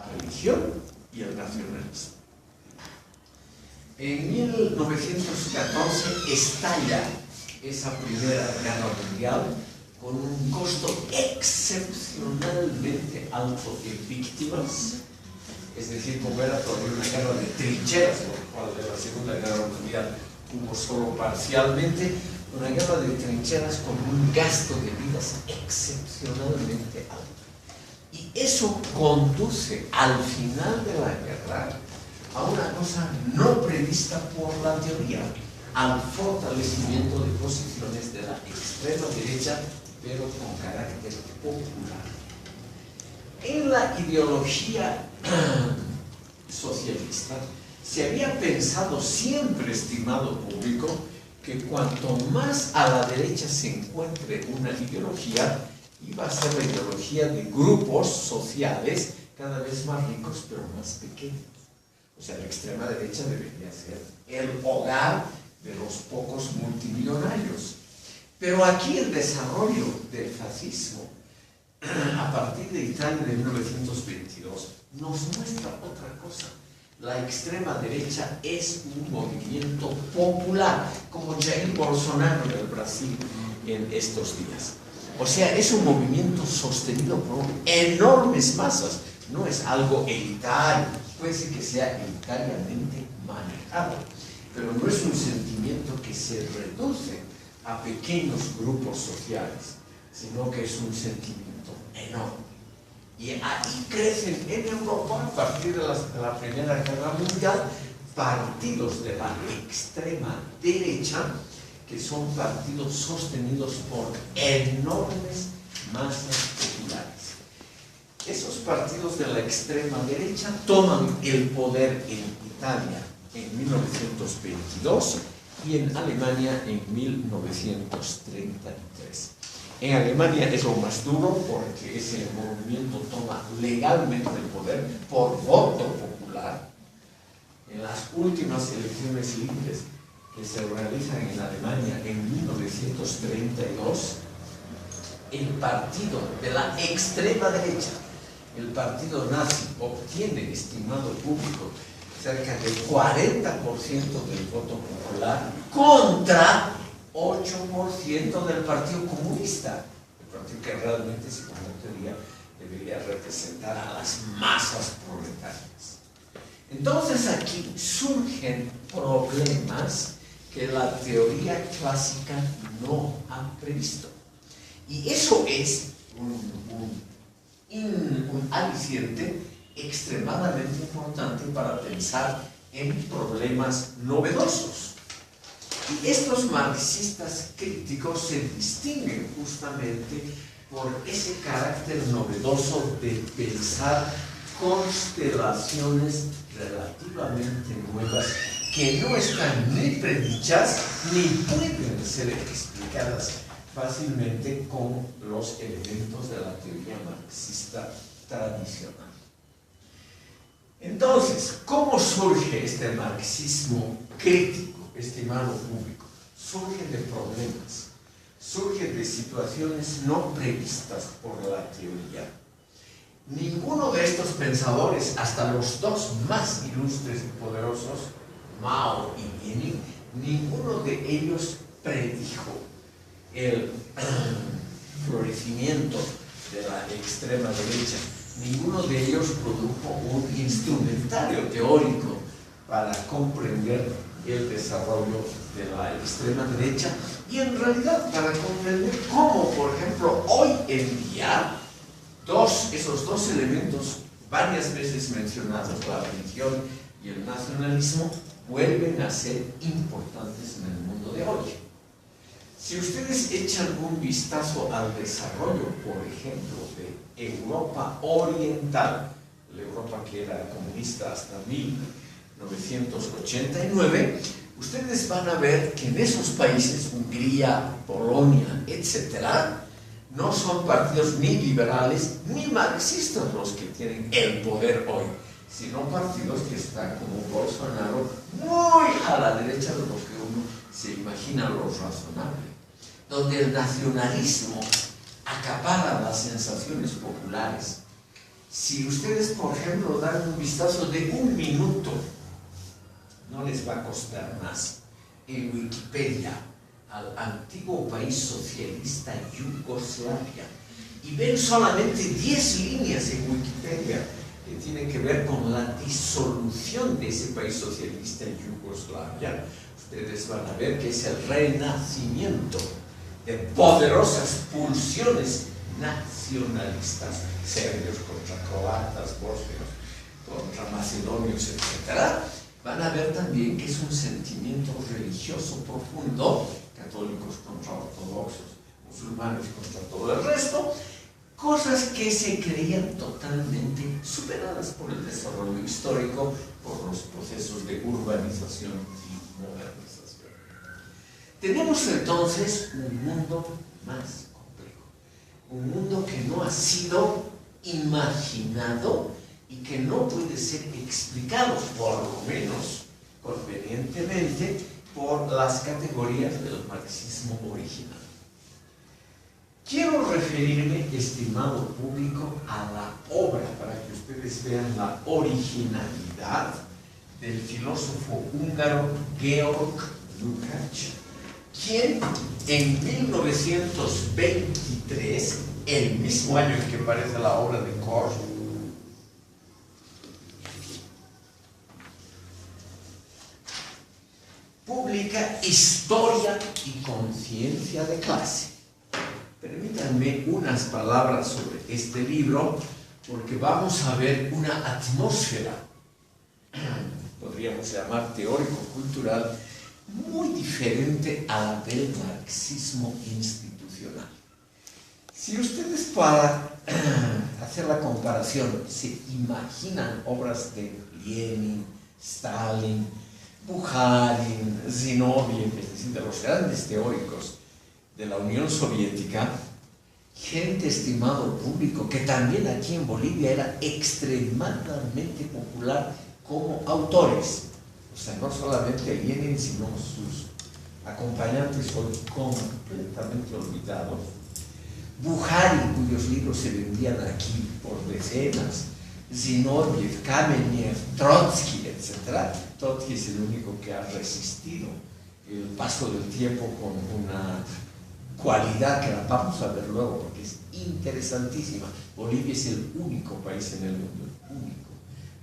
la religión y el nacionalismo. En 1914 estalla esa Primera Guerra Mundial con un costo excepcionalmente alto de víctimas, es decir, como era todavía una guerra de trincheras, por lo cual de la Segunda Guerra Mundial hubo solo parcialmente, una guerra de trincheras con un gasto de vidas excepcionalmente alto. Y eso conduce al final de la guerra a una cosa no prevista por la teoría, al fortalecimiento de posiciones de la extrema derecha, pero con carácter popular. En la ideología socialista se había pensado siempre, estimado público, que cuanto más a la derecha se encuentre una ideología, iba a ser la ideología de grupos sociales cada vez más ricos, pero más pequeños. O sea, la extrema derecha debería ser el hogar de los pocos multimillonarios. Pero aquí el desarrollo del fascismo, a partir de Italia de 1922, nos muestra otra cosa. La extrema derecha es un movimiento popular, como Jair Bolsonaro en el Brasil en estos días. O sea, es un movimiento sostenido por enormes masas, no es algo elitario, puede ser que sea elitariamente manejado, pero no es un sentimiento que se reduce a pequeños grupos sociales, sino que es un sentimiento enorme. Y ahí crecen en Europa, a partir de la Primera Guerra Mundial, partidos de la extrema derecha, que son partidos sostenidos por enormes masas populares. Esos partidos de la extrema derecha toman el poder en Italia en 1922 y en Alemania en 1933. En Alemania es lo más duro porque ese movimiento toma legalmente el poder por voto popular. En las últimas elecciones libres que se realizan en Alemania en 1932, el partido de la extrema derecha, el partido nazi, obtiene, estimado público, cerca del 40% del voto popular contra 8% del Partido Comunista, el partido que realmente, según la teoría, debería representar a las masas proletarias. Entonces aquí surgen problemas que la teoría clásica no ha previsto. Y eso es un aliciente extremadamente importante para pensar en problemas novedosos. Y estos marxistas críticos se distinguen justamente por ese carácter novedoso de pensar constelaciones relativamente nuevas que no están ni predichas ni pueden ser explicadas fácilmente con los elementos de la teoría marxista tradicional. Entonces, ¿cómo surge este marxismo crítico, estimado público? Surge de problemas, surge de situaciones no previstas por la teoría. Ninguno de estos pensadores, hasta los dos más ilustres y poderosos, Mao y Lenin, ninguno de ellos predijo el florecimiento de la extrema derecha. Ninguno de ellos produjo un instrumentario teórico para comprender el desarrollo de la extrema derecha y en realidad para comprender cómo, por ejemplo, hoy en día esos dos elementos varias veces mencionados, la religión y el nacionalismo, vuelven a ser importantes en el mundo de hoy. Si ustedes echan un vistazo al desarrollo, por ejemplo, de Europa Oriental, la Europa que era comunista hasta 1989, ustedes van a ver que en esos países, Hungría, Polonia, etcétera, no son partidos ni liberales ni marxistas los que tienen el poder hoy, sino partidos que están como Bolsonaro muy a la derecha de lo que uno se imagina lo razonable, donde el nacionalismo acapara las sensaciones populares Si ustedes, por ejemplo, dan un vistazo de 1 minuto, no les va a costar más, en Wikipedia, al antiguo país socialista Yugoslavia, y ven solamente 10 líneas en Wikipedia que tienen que ver con la disolución de ese país socialista Yugoslavia, ustedes van a ver que es el renacimiento de poderosas pulsiones nacionalistas, serbios contra croatas, bosnios contra macedonios, etc. Van a ver también que es un sentimiento religioso profundo, católicos contra ortodoxos, musulmanes contra todo el resto, cosas que se creían totalmente superadas por el desarrollo histórico, por los procesos de urbanización y modernización. Tenemos entonces un mundo más complejo, un mundo que no ha sido imaginado y que no puede ser explicado, por lo menos convenientemente, por las categorías del marxismo original. Quiero referirme, estimado público, a la obra, para que ustedes vean la originalidad del filósofo húngaro Georg Lukács, quien en 1923, el mismo año en que aparece la obra de Korsch, publica Historia y conciencia de clase. Permítanme unas palabras sobre este libro, porque vamos a ver una atmósfera, podríamos llamar teórico-cultural, muy diferente a la del marxismo institucional. Si ustedes, para hacer la comparación, se imaginan obras de Lenin, Stalin, Bukharin, Zinoviev, es decir, de los grandes teóricos de la Unión Soviética, gente, estimado público, que también aquí en Bolivia era extremadamente popular como autores. O sea, no solamente Lenin, sino sus acompañantes hoy completamente olvidados. Bukharin, cuyos libros se vendían aquí por decenas, Zinoviev, Kamenev, Trotsky, etc. Trotsky es el único que ha resistido el paso del tiempo con una cualidad que la vamos a ver luego, porque es interesantísima. Bolivia es el único país en el mundo, el único,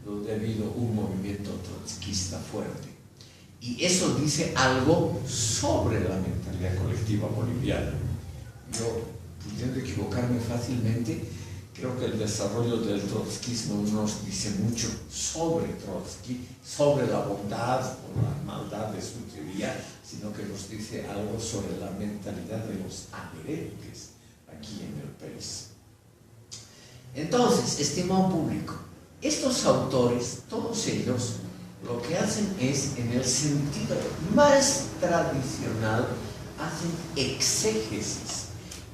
donde ha habido un movimiento trotskista fuerte. Y eso dice algo sobre la mentalidad colectiva boliviana. Yo, pudiendo equivocarme fácilmente, creo que el desarrollo del trotskismo no nos dice mucho sobre Trotsky, sobre la bondad o la maldad de su teoría, sino que nos dice algo sobre la mentalidad de los amerindios aquí en el país. Entonces, estimado público, estos autores, todos ellos, lo que hacen es, en el sentido más tradicional, hacen exégesis,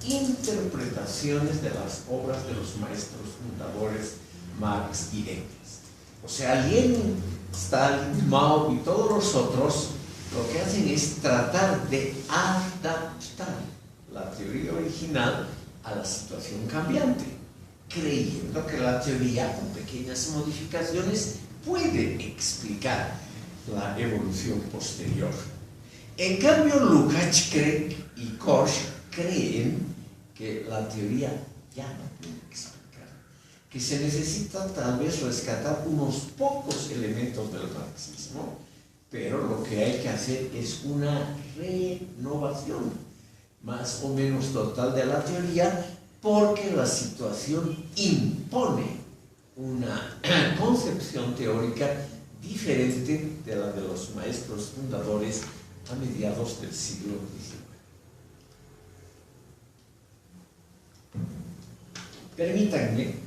interpretaciones de las obras de los maestros fundadores Marx y Engels. O sea, Lenin, Stalin, Mao y todos los otros lo que hacen es tratar de adaptar la teoría original a la situación cambiante, creyendo que la teoría, con pequeñas modificaciones, puede explicar la evolución posterior. En cambio, Lukács y Korsch creen que la teoría ya no puede explicar, que se necesita tal vez rescatar unos pocos elementos del marxismo, pero lo que hay que hacer es una renovación más o menos total de la teoría, porque la situación impone una concepción teórica diferente de la de los maestros fundadores a mediados del siglo XIX. Permítanme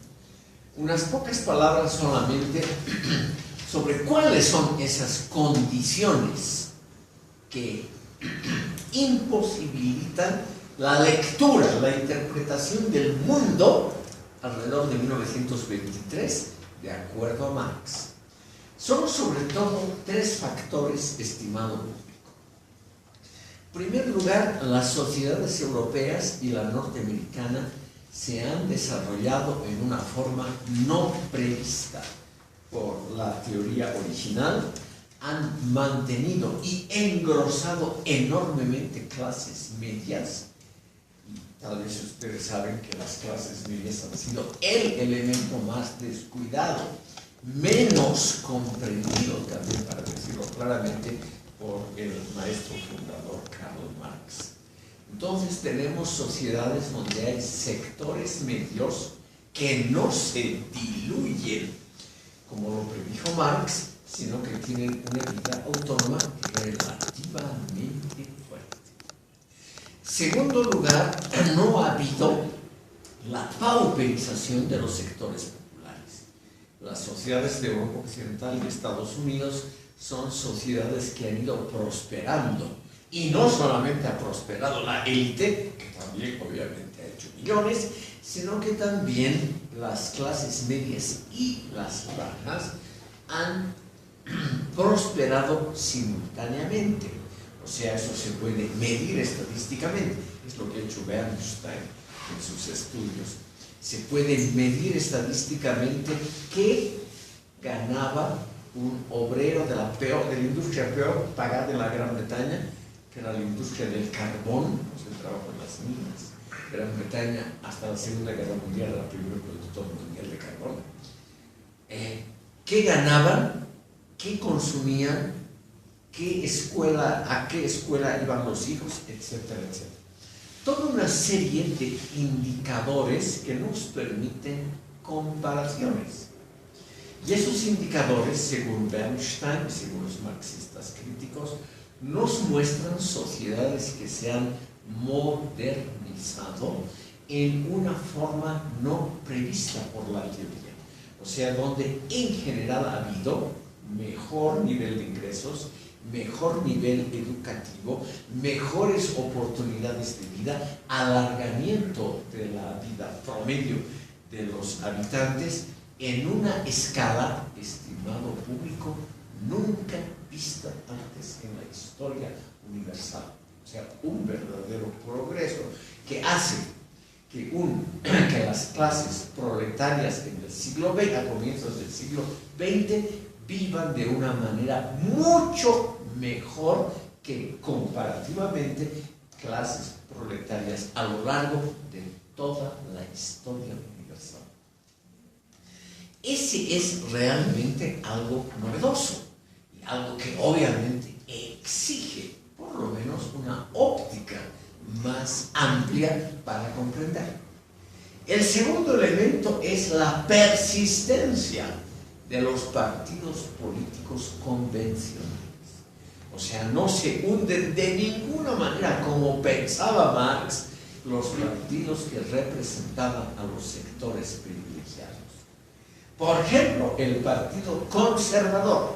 unas pocas palabras solamente sobre cuáles son esas condiciones que imposibilitan la lectura, la interpretación del mundo alrededor de 1923, de acuerdo a Marx. Son sobre todo 3 factores, estimado público. En primer lugar, las sociedades europeas y la norteamericana se han desarrollado en una forma no prevista por la teoría original, han mantenido y engrosado enormemente clases medias. Y tal vez ustedes saben que las clases medias han sido el elemento más descuidado, menos comprendido también, para decirlo claramente, por el maestro fundador Karl Marx. Entonces tenemos sociedades donde hay sectores medios que no se diluyen, como lo predijo Marx, sino que tienen una vida autónoma relativamente fuerte. Segundo lugar, no ha habido la pauperización de los sectores populares. Las sociedades de Europa Occidental y Estados Unidos son sociedades que han ido prosperando, y no solamente ha prosperado la élite, que también obviamente ha hecho millones, sino que también las clases medias y las bajas han prosperado simultáneamente. O sea, eso se puede medir estadísticamente, es lo que ha hecho Bernstein en sus estudios. Se puede medir estadísticamente qué ganaba un obrero de la industria peor pagada en la Gran Bretaña, que era la industria del carbón, o sea, el trabajo en las minas. Gran Bretaña, hasta la Segunda Guerra Mundial, era el primer productor mundial de carbón. ¿Qué ganaban? ¿Qué consumían? ¿A qué escuela iban los hijos? Etcétera, etcétera. Toda una serie de indicadores que nos permiten comparaciones. Y esos indicadores, según Bernstein y según los marxistas críticos, nos muestran sociedades que se han modernizado en una forma no prevista por la teoría. O sea, donde en general ha habido mejor nivel de ingresos, mejor nivel educativo, mejores oportunidades de vida, alargamiento de la vida promedio de los habitantes en una escala, estimado público, nunca vista antes en la historia universal. O sea, un verdadero progreso que hace que las clases proletarias en el siglo XX, a comienzos del siglo XX, vivan de una manera mucho mejor que comparativamente clases proletarias a lo largo de toda la historia universal. Ese es realmente algo novedoso y algo que obviamente exige por lo menos una óptica más amplia para comprender. El segundo elemento es la persistencia de los partidos políticos convencionales. O sea, no se hunden de ninguna manera, como pensaba Marx, los partidos que representaban a los sectores privilegiados. Por ejemplo, el Partido Conservador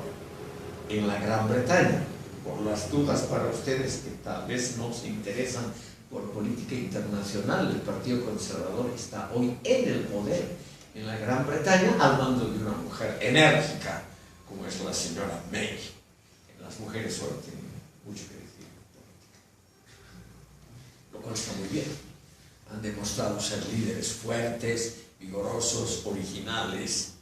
en la Gran Bretaña, por las dudas para ustedes que tal vez no se interesan por política internacional, el Partido Conservador está hoy en el poder en la Gran Bretaña al mando de una mujer enérgica como es la señora May. Las mujeres solo tienen mucho que decir en política, lo cual está muy bien. Han demostrado ser líderes fuertes, vigorosos, originales,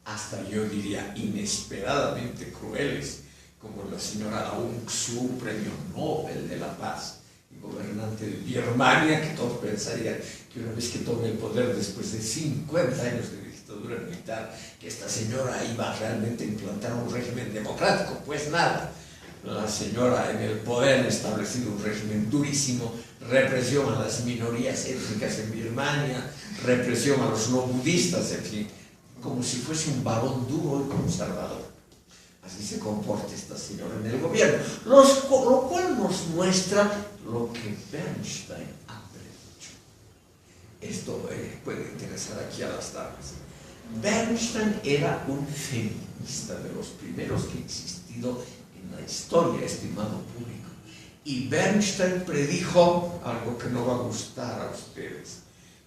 hasta yo diría inesperadamente crueles, como la señora Aung San Suu Kyi, premio Nobel de la Paz y gobernante de Birmania, que todos pensarían que una vez que tome el poder después de 50 años de dictadura militar, que esta señora iba realmente a implantar un régimen democrático. Pues nada, la señora en el poder ha establecido un régimen durísimo, represión a las minorías étnicas en Birmania, represión a los no budistas, en fin, como si fuese un varón duro y conservador. Así se comporta esta señora en el gobierno, lo cual nos muestra lo que Bernstein ha predicho. Esto puede interesar aquí a las damas. Bernstein era un feminista de los primeros que ha existido en la historia, estimado público. Y Bernstein predijo algo que no va a gustar a ustedes,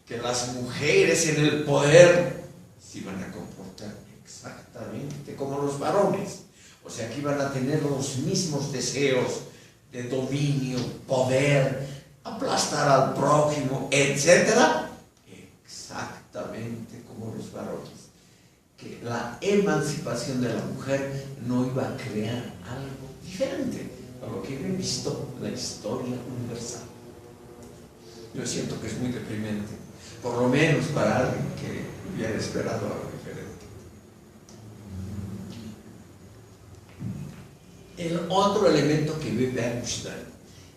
que las mujeres en el poder se iban a comportar exactamente como los varones. O sea, que iban a tener los mismos deseos de dominio, poder, aplastar al prójimo, etc. exactamente como los varones, que la emancipación de la mujer no iba a crear algo diferente a lo que he visto en la historia universal. Yo siento que es muy deprimente, por lo menos para alguien que hubiera esperado algo diferente. El otro elemento que ve Bernstein,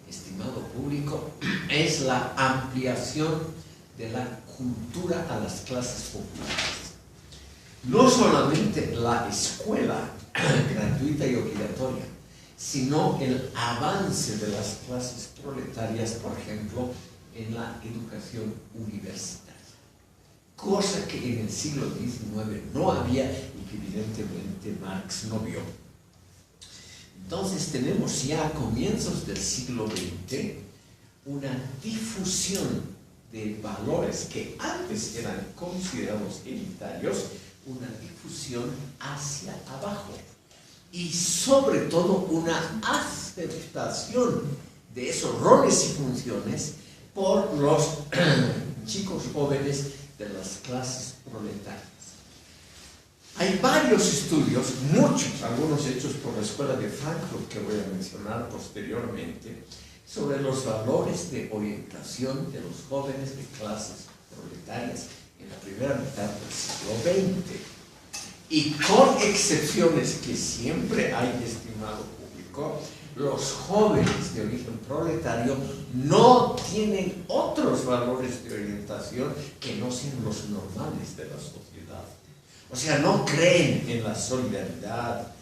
estimado público, es la ampliación de la cultura a las clases populares. No solamente la escuela gratuita y obligatoria, sino el avance de las clases proletarias, por ejemplo, en la educación universitaria. Cosa que en el siglo XIX no había y que evidentemente Marx no vio. Entonces tenemos ya a comienzos del siglo XX una difusión de valores que antes eran considerados elitarios, una difusión hacia abajo y sobre todo una aceptación de esos roles y funciones por los chicos jóvenes de las clases proletarias. Hay varios estudios, muchos, algunos hechos por la Escuela de Frankfurt que voy a mencionar posteriormente, sobre los valores de orientación de los jóvenes de clases proletarias en la primera mitad del siglo XX. Y con excepciones que siempre hay, estimado público, los jóvenes de origen proletario no tienen otros valores de orientación que no sean los normales de la sociedad. O sea, no creen en la solidaridad,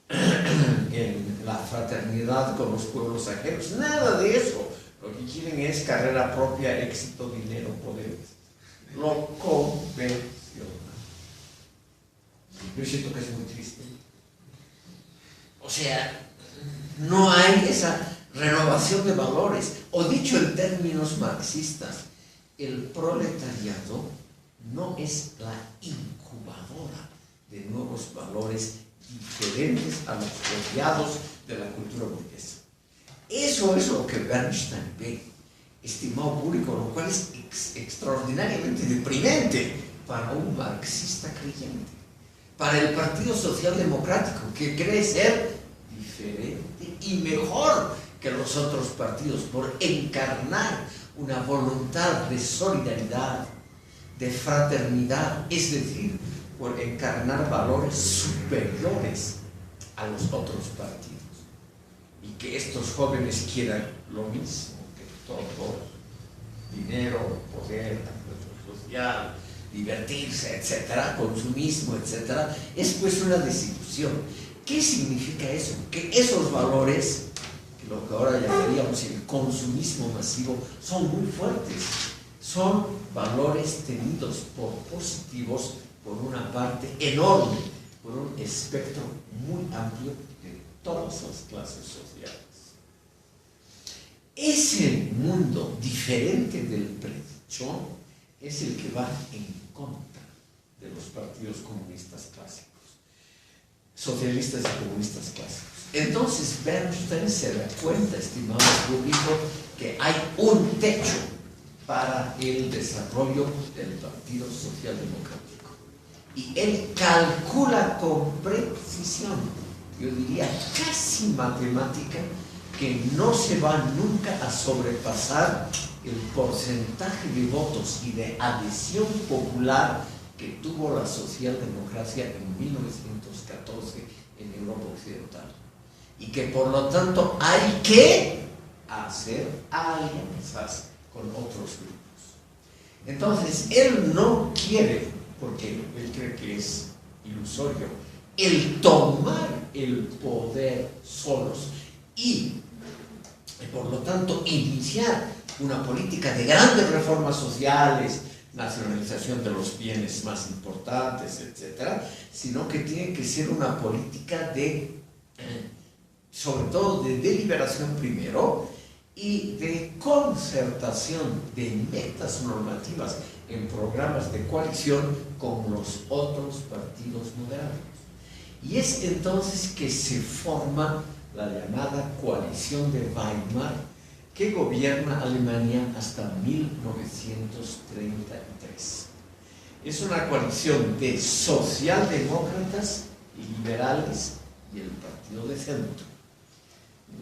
en la fraternidad con los pueblos ajenos, nada de eso. Lo que quieren es carrera propia, éxito, dinero, poder. Lo convencional. Yo siento que es muy triste. O sea, no hay esa renovación de valores. O dicho en términos marxistas, el proletariado no es la incubadora de nuevos valores diferentes a los odiados de la cultura burguesa. Eso es lo que Bernstein ve, estimado público, lo cual es extraordinariamente deprimente para un marxista creyente, para el Partido Social Democrático, que cree ser diferente y mejor que los otros partidos por encarnar una voluntad de solidaridad, de fraternidad, es decir, por encarnar valores superiores a los otros partidos. Y que estos jóvenes quieran lo mismo que todos: dinero, poder, social, divertirse, etcétera, consumismo, etcétera, es pues una desilusión. ¿Qué significa eso? Que esos valores, que lo que ahora llamaríamos el consumismo masivo, son muy fuertes. Son valores tenidos por positivos por una parte enorme, por un espectro muy amplio de todas las clases sociales. Ese mundo diferente del predicho es el que va en contra de los partidos comunistas clásicos, socialistas y comunistas clásicos. Entonces Bernstein se da cuenta, estimado público, que hay un techo para el desarrollo del Partido Socialdemocrático. Y él calcula con precisión, yo diría casi matemática, que no se va nunca a sobrepasar el porcentaje de votos y de adhesión popular que tuvo la socialdemocracia en 1914 en Europa Occidental. Y que por lo tanto hay que hacer alianzas con otros grupos. Entonces, él no quiere, porque él cree que es ilusorio, el tomar el poder solos y por lo tanto iniciar una política de grandes reformas sociales, nacionalización de los bienes más importantes, etcétera, sino que tiene que ser una política de, sobre todo de deliberación primero, y de concertación de metas normativas en programas de coalición con los otros partidos moderados. Y es entonces que se forma la llamada coalición de Weimar, que gobierna Alemania hasta 1933. Es una coalición de socialdemócratas, liberales y el partido de centro.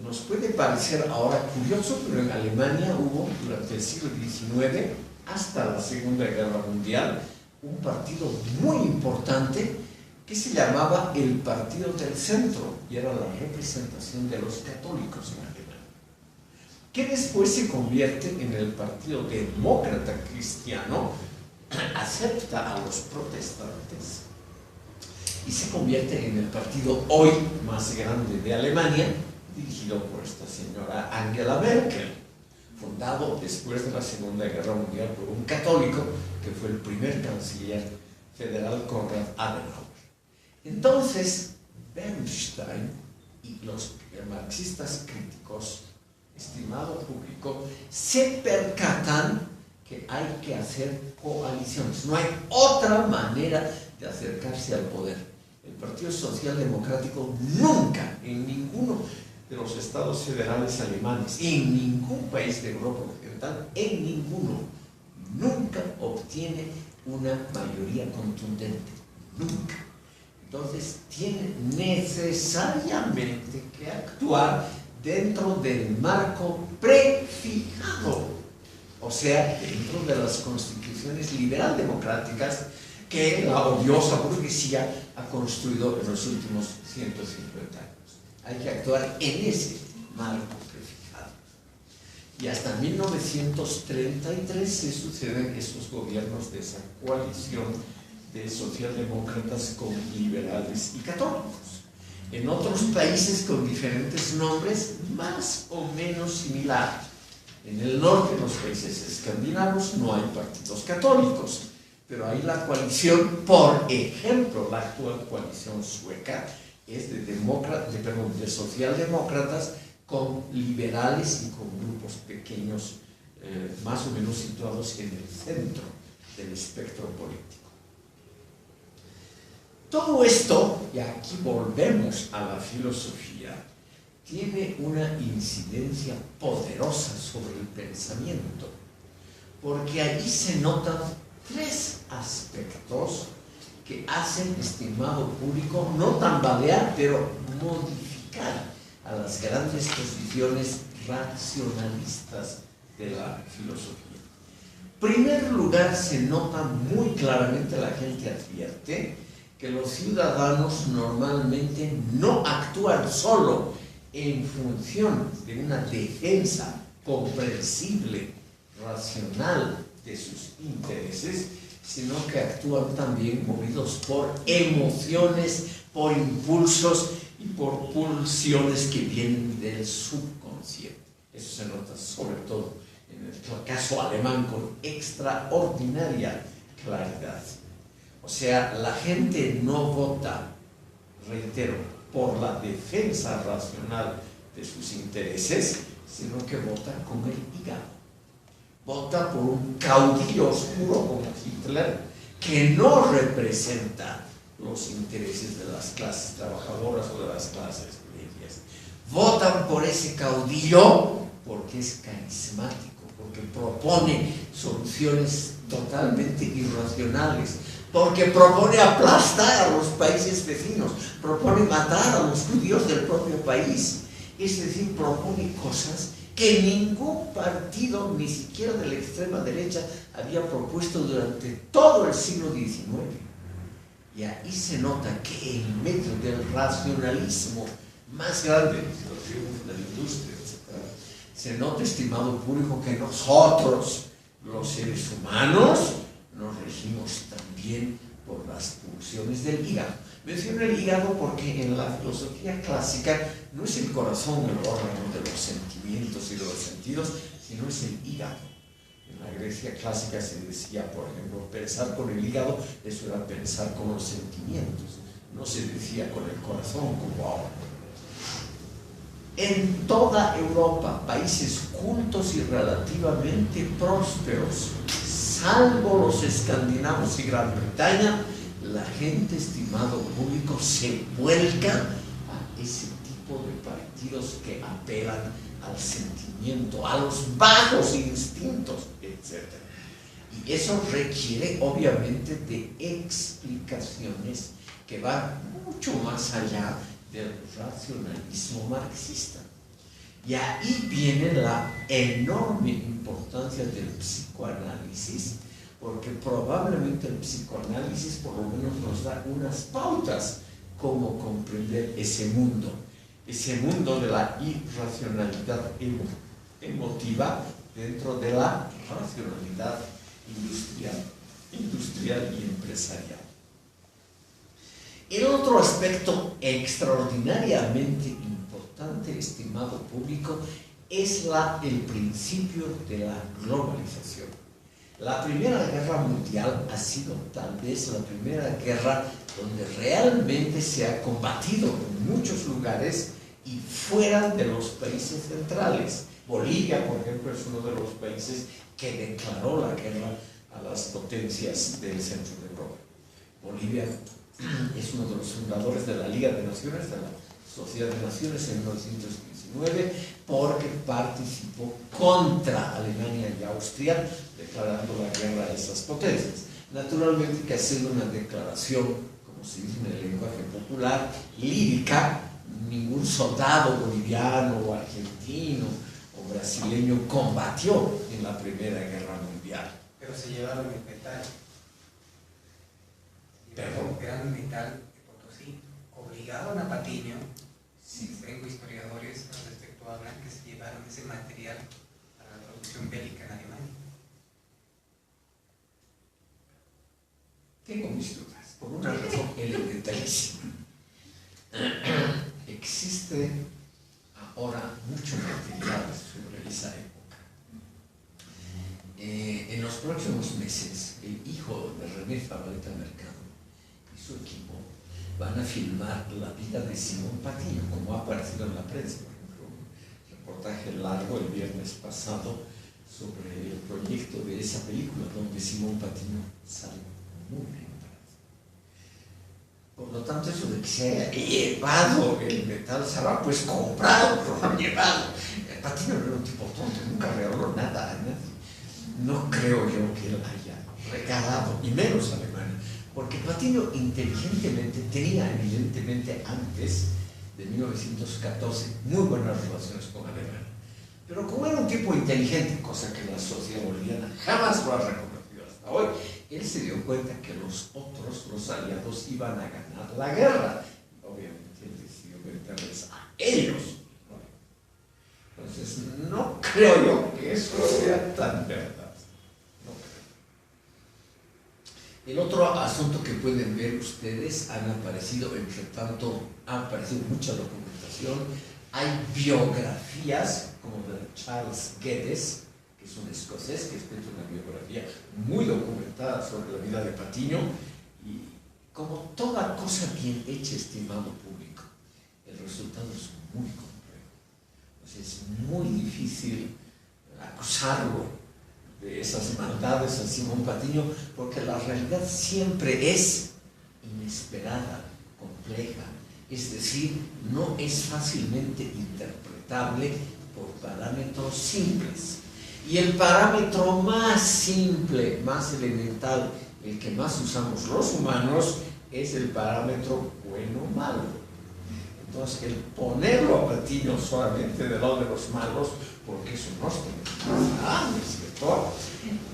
Nos puede parecer ahora curioso, pero en Alemania hubo durante el siglo XIX, hasta la Segunda Guerra Mundial, un partido muy importante que se llamaba el Partido del Centro y era la representación de los católicos en Alemania, que después se convierte en el Partido Demócrata Cristiano, acepta a los protestantes y se convierte en el partido hoy más grande de Alemania, dirigido por esta señora Angela Merkel, fundado después de la Segunda Guerra Mundial por un católico que fue el primer canciller federal, Konrad Adenauer. Entonces, Bernstein y los marxistas críticos, estimado público, se percatan que hay que hacer coaliciones. No hay otra manera de acercarse al poder. El Partido Socialdemocrático nunca, en ninguno de los estados federales alemanes, en ningún país de Europa Occidental, en ninguno, nunca obtiene una mayoría contundente. Nunca. Entonces, tiene necesariamente que actuar dentro del marco prefijado, o sea, dentro de las constituciones liberal-democráticas que la odiosa burguesía ha construido en los últimos 150 años. Hay que actuar en ese marco prefijado. Y hasta 1933 se suceden esos gobiernos de esa coalición de socialdemócratas con liberales y católicos. En otros países con diferentes nombres, más o menos similares. En el norte, en los países escandinavos, no hay partidos católicos, pero hay la coalición, por ejemplo, la actual coalición sueca es de socialdemócratas con liberales y con grupos pequeños, más o menos situados en el centro del espectro político. Todo esto, y aquí volvemos a la filosofía, tiene una incidencia poderosa sobre el pensamiento, porque allí se notan tres aspectos que hacen, estimado público, no tambalear, pero modificar a las grandes posiciones racionalistas de la filosofía. En primer lugar, se nota muy claramente, la gente advierte, que los ciudadanos normalmente no actúan solo en función de una defensa comprensible, racional de sus intereses, sino que actúan también movidos por emociones, por impulsos y por pulsiones que vienen del subconsciente. Eso se nota sobre todo en el caso alemán con extraordinaria claridad. O sea, la gente no vota, reitero, por la defensa racional de sus intereses, sino que vota con el hígado. Vota por un caudillo oscuro como Hitler, que no representa los intereses de las clases trabajadoras o de las clases medias. Votan por ese caudillo porque es carismático, porque propone soluciones totalmente irracionales, porque propone aplastar a los países vecinos, propone matar a los judíos del propio país. Es decir, propone cosas que ningún partido, ni siquiera de la extrema derecha, había propuesto durante todo el siglo XIX. Y ahí se nota que en medio del racionalismo más grande, los triunfos de la industria, etc., se nota, estimado público, que nosotros, los seres humanos, nos regimos también por las pulsiones del hígado. Menciono el hígado porque en la filosofía clásica no es el corazón el órgano de los sentimientos y de los sentidos, sino es el hígado. En la Grecia clásica se decía, por ejemplo, pensar con el hígado, eso era pensar con los sentimientos. No se decía con el corazón como ahora. En toda Europa, países cultos y relativamente prósperos, salvo los escandinavos y Gran Bretaña, la gente, estimado público, se vuelca a ese tipo de partidos que apelan al sentimiento, a los bajos instintos, etc. Y eso requiere obviamente de explicaciones que van mucho más allá del racionalismo marxista. Y ahí viene la enorme importancia del psicoanálisis, porque probablemente el psicoanálisis por lo menos nos da unas pautas cómo comprender ese mundo de la irracionalidad emotiva dentro de la racionalidad industrial y empresarial. El otro aspecto extraordinariamente importante, estimado público, es el principio de la globalización. La Primera Guerra Mundial ha sido tal vez la primera guerra donde realmente se ha combatido en muchos lugares y fuera de los países centrales. Bolivia, por ejemplo, es uno de los países que declaró la guerra a las potencias del centro de Europa. Bolivia es uno de los fundadores de la Liga de Naciones, de la Sociedad de Naciones en 1919, porque participó contra Alemania y Austria, declarando la guerra a esas potencias. Naturalmente que ha sido una declaración, como se dice en el lenguaje popular, lírica. Ningún soldado boliviano o argentino o brasileño combatió en la Primera Guerra Mundial. Pero se llevaron el metal. Eran metal de Potosí. Obligaron a Patiño, sí. Tengo historiadores al respecto hablan que se llevaron ese material para la producción bélica en Alemania. Tengo mis dudas, por una razón elementalísima. Existe ahora mucho material sobre esa época. En los próximos meses, el hijo de René Zabaleta Mercado y su equipo van a filmar la vida de Simón Patiño, como ha aparecido en la prensa. Por ejemplo, un reportaje largo el viernes pasado sobre el proyecto de esa película, donde Simón Patiño sale muy bien. Por lo tanto, eso de que se haya llevado el metal se habrá pues comprado, pero lo han llevado. Patiño no era un tipo tonto, nunca regaló nada a nadie. No creo yo que él haya regalado, y menos a Alemania, porque Patiño inteligentemente tenía evidentemente antes de 1914 muy buenas relaciones con Alemania. Pero como era un tipo inteligente, cosa que la sociedad boliviana jamás lo ha reconocido hasta hoy, él se dio cuenta que los otros, los aliados, iban a ganar la guerra. Obviamente él decidió venderles a ellos. Entonces, no creo yo que eso sea tan verdad. No creo. El otro asunto que pueden ver ustedes, han aparecido, entre tanto, ha aparecido mucha documentación. Hay biografías, como de Charles Geddes, que es un escocés que ha escrito una biografía muy documentada sobre la vida de Patiño, y como toda cosa bien hecha, estimado público, el resultado es muy complejo. Es muy difícil acusarlo de esas maldades a Simón Patiño, porque la realidad siempre es inesperada, compleja, es decir, no es fácilmente interpretable por parámetros simples. Y el parámetro más simple, más elemental, el que más usamos los humanos, es el parámetro bueno-malo. Entonces, el ponerlo a Patiño solamente del lado de los malos, porque eso no es cierto,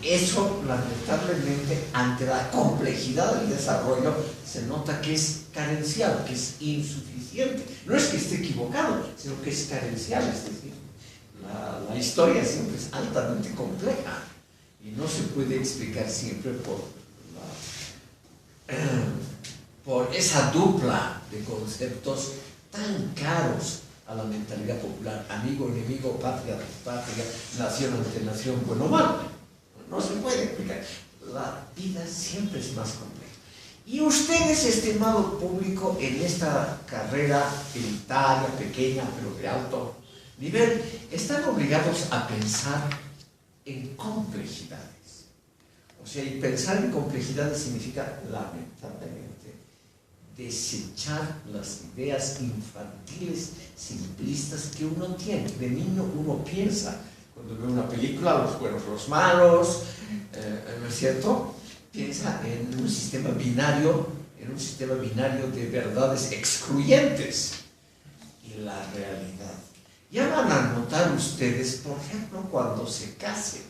eso lamentablemente, ante la complejidad del desarrollo, se nota que es carencial, que es insuficiente. No es que esté equivocado, sino que es carencial, es decir, la historia siempre es altamente compleja y no se puede explicar siempre por esa dupla de conceptos tan caros a la mentalidad popular: amigo, enemigo, patria, patria, nación ante nación, bueno o malo. No se puede explicar. La vida siempre es más compleja. Y ustedes, estimado público, en esta carrera elitaria, pequeña, pero de alto nivel, están obligados a pensar en complejidades. O sea, y pensar en complejidades significa, lamentablemente, desechar las ideas infantiles, simplistas que uno tiene. De niño uno piensa, cuando ve una película, los buenos, los malos, ¿no es cierto? Piensa en un sistema binario, de verdades excluyentes. Y la realidad. Ya van a notar ustedes, por ejemplo, cuando se casen.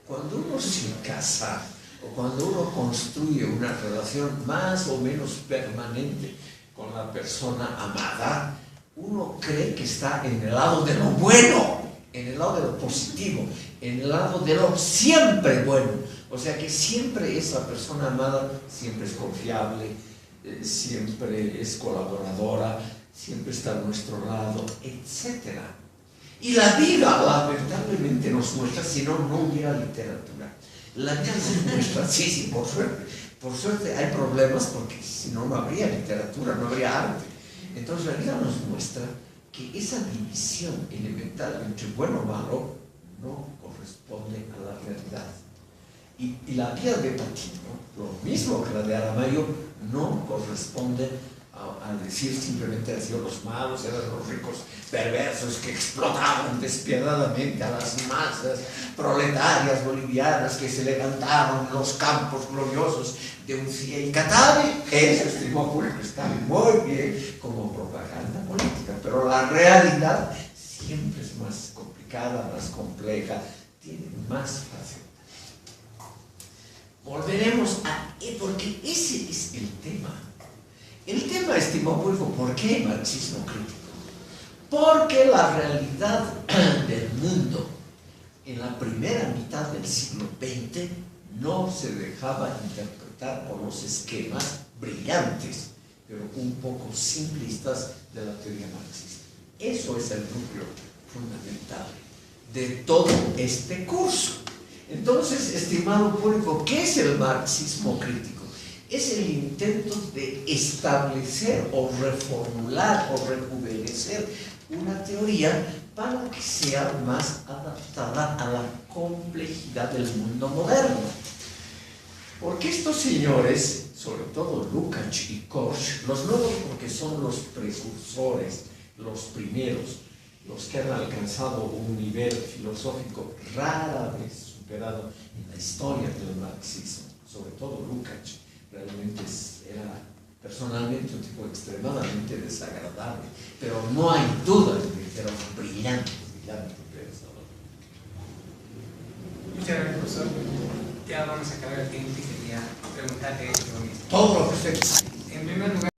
Cuando uno se casa, o cuando uno construye una relación más o menos permanente con la persona amada, uno cree que está en el lado de lo bueno, en el lado de lo positivo, en el lado de lo siempre bueno. O sea que siempre es la persona amada, siempre es confiable, siempre es colaboradora, siempre está a nuestro lado, etc. Y la vida lamentablemente nos muestra, si no, no hubiera literatura. La vida nos muestra, sí, por suerte hay problemas, porque si no, no habría literatura, no habría arte. Entonces la vida nos muestra que esa división elemental entre bueno o malo no corresponde a la realidad. Y la vida de Patino, lo mismo que la de Aramayo, no corresponde a decir simplemente así, los malos eran los ricos perversos que explotaban despiadadamente a las masas proletarias bolivianas que se levantaron en los campos gloriosos de Uncía y Catavi. Eso, estimó público, está muy bien como propaganda política, pero la realidad siempre es más complicada, más compleja, tiene más fácil. Volveremos porque ese es el tema. El tema, estimado público, ¿por qué marxismo crítico? Porque la realidad del mundo en la primera mitad del siglo XX no se dejaba interpretar por los esquemas brillantes, pero un poco simplistas de la teoría marxista. Eso es el núcleo fundamental de todo este curso. Entonces, estimado público, ¿qué es el marxismo crítico? Es el intento de establecer o reformular o rejuvenecer una teoría para que sea más adaptada a la complejidad del mundo moderno. Porque estos señores, sobre todo Lukács y Korsch, los nuevos porque son los precursores, los primeros, los que han alcanzado un nivel filosófico rara vez superado en la historia del marxismo, sobre todo Lukács. Realmente era personalmente un tipo extremadamente desagradable, pero no hay duda de que era un brillante pensador. Muchas gracias, profesor. Ya vamos a acabar el tiempo y quería preguntarle lo mismo. Todo lo que usted